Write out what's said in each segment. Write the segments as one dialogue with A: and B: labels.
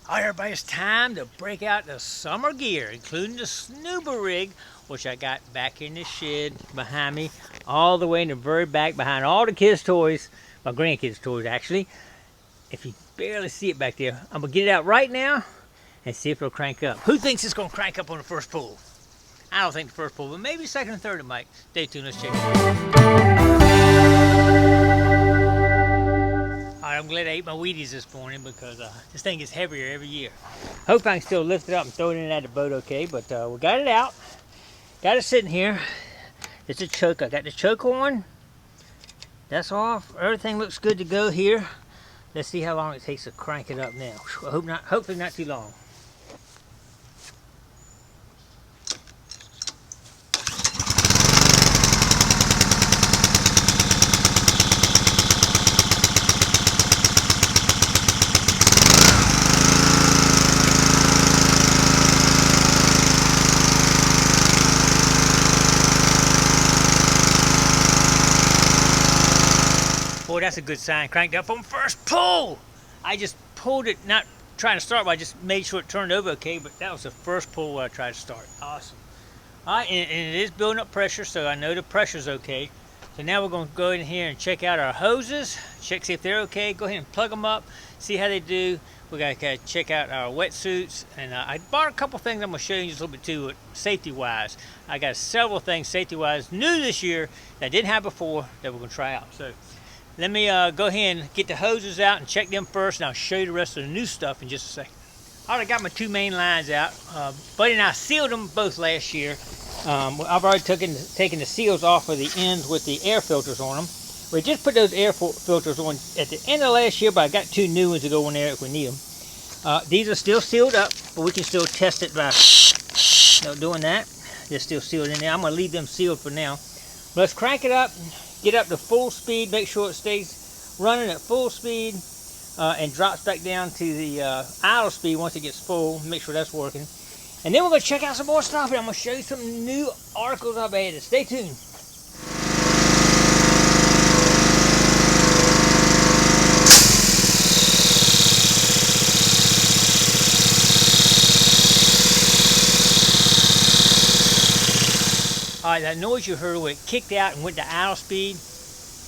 A: Alright everybody, it's time to break out the summer gear, including the Snuba rig, which I got back in the shed behind me, all the way in the very back behind all the kids' toys, my grandkids' toys actually. If you barely see it back there, I'm going to get it out right now and see if it'll crank up. Who thinks it's going to crank up on the first pull? I don't think the first pull, but maybe second and third it might. Stay tuned, let's check it out. I'm glad I ate my Wheaties this morning because this thing gets heavier every year. Hope I can still lift it up and throw it in at the boat okay, but we got it out. Got it sitting here. It's a choke. I got the choke on. That's off. Everything looks good to go here. Let's see how long it takes to crank it up now. I hope not, hopefully not too long. Boy, that's a good sign. Cranked up on first pull. I just pulled it, not trying to start, but I just made sure it turned over okay, but that was the first pull where I tried to start. Awesome. All right, and it is building up pressure, so I know the pressure's okay. So now we're going to go in here and check out our hoses, check see if they're okay. Go ahead and plug them up, see how they do. We got to check out our wetsuits, and I bought a couple things I'm going to show you just a little bit too, safety-wise. I got several things safety-wise new this year that I didn't have before that we're going to try out. So let me go ahead and get the hoses out and check them first, and I'll show you the rest of the new stuff in just a second. All right, I got my two main lines out. Buddy and I sealed them both last year. I've already taken the seals off of the ends with the air filters on them. We just put those air filters on at the end of last year, but I got two new ones to go in there if we need them. These are still sealed up, but we can still test it by doing that. They're still sealed in there. I'm going to leave them sealed for now. Let's crank it up. Get up to full speed, make sure it stays running at full speed and drops back down to the idle speed once it gets full. Make sure that's working. And then we're going to check out some more stuff, and I'm going to show you some new articles I've added. Stay tuned. Alright, that noise you heard where it kicked out and went to idle speed,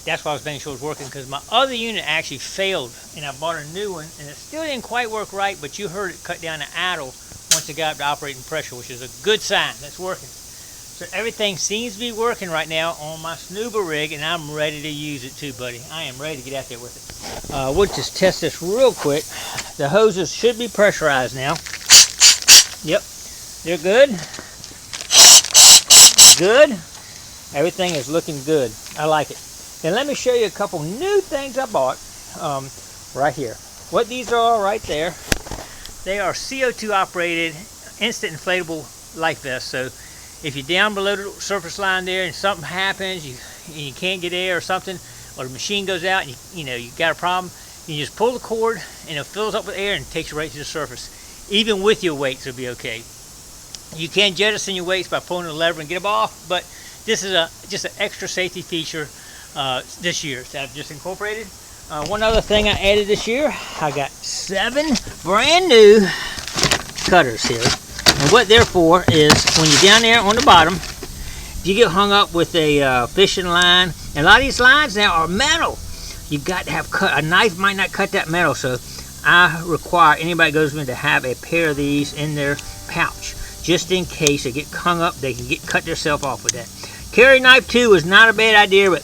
A: that's why I was making sure it was working, because my other unit actually failed, and I bought a new one, and it still didn't quite work right, but you heard it cut down to idle once it got up to operating pressure, which is a good sign. That's working. So everything seems to be working right now on my Snuba rig, and I'm ready to use it too, buddy. I am ready to get out there with it. We'll just test this real quick. The hoses should be pressurized now. Yep, they're good. Good. Everything is looking good. I like it. And let me show you a couple new things I bought right here. What these are right there, they are CO2 operated instant inflatable life vests. So if you're down below the surface line there and something happens, you can't get air or something, or the machine goes out and you got a problem, you just pull the cord and it fills up with air and takes you right to the surface. Even with your weights, it'll be okay. You can jettison your weights by pulling the lever and get them off, but this is just an extra safety feature this year that I've just incorporated. One other thing I added this year, I got 7 brand new cutters here. And what they're for is when you're down there on the bottom, if you get hung up with a fishing line, and a lot of these lines now are metal. You've got to have a knife might not cut that metal, so I require anybody that goes with me to have a pair of these in their pouch. Just in case they get hung up, they can cut themselves off with that. Carry knife too is not a bad idea, but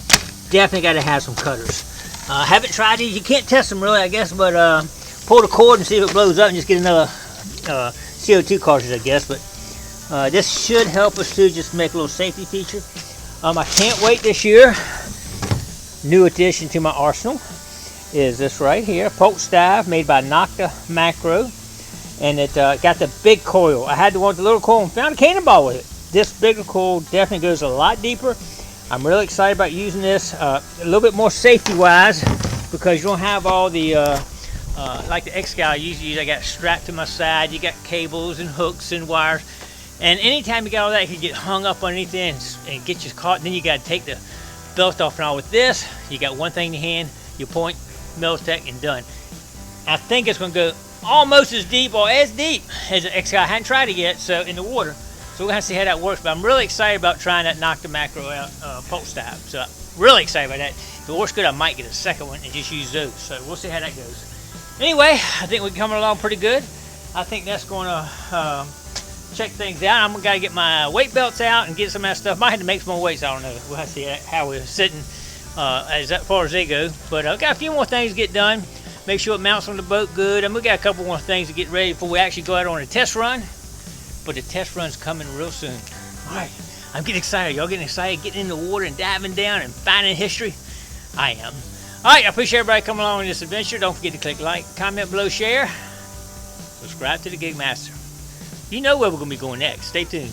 A: definitely got to have some cutters. Haven't tried these. You can't test them really, I guess, but pull the cord and see if it blows up and just get another CO2 cartridge, I guess. But this should help us too, just make a little safety feature. I can't wait this year. New addition to my arsenal is this right here, Polk Stive, made by Nocta Macro. And it got the big coil. I had to want the little coil and found a cannonball with it. This bigger coil definitely goes a lot deeper. I'm really excited about using this. A little bit more safety wise, because you don't have all the like the X-Guy I usually use. I got strapped to my side. You got cables and hooks and wires, and anytime you got all that, it can get hung up underneath it and get you caught. And then you got to take the belt off and all. With this, you got one thing in your hand, you point, Miltech, and done. I think it's going to go almost as deep or as deep as an X-Guy. I hadn't tried it yet, so in the water. So we're gonna see how that works. But I'm really excited about trying that knock the mackerel out pulse dive. So really excited about that. If it works good, I might get a second one and just use those. So we'll see how that goes. Anyway, I think we're coming along pretty good. I think that's gonna check things out. I'm gonna get my weight belts out and get some of that stuff. Might have to make some more weights. I don't know. We'll have to see how we're sitting as far as they go. But I've got a few more things to get done. Make sure it mounts on the boat good. And we got a couple more things to get ready before we actually go out on a test run. But the test run's coming real soon. All right, I'm getting excited. Y'all getting excited, getting in the water and diving down and finding history? I am. All right, I appreciate everybody coming along on this adventure. Don't forget to click like, comment below, share, subscribe to the Gigmaster. You know where we're going to be going next. Stay tuned.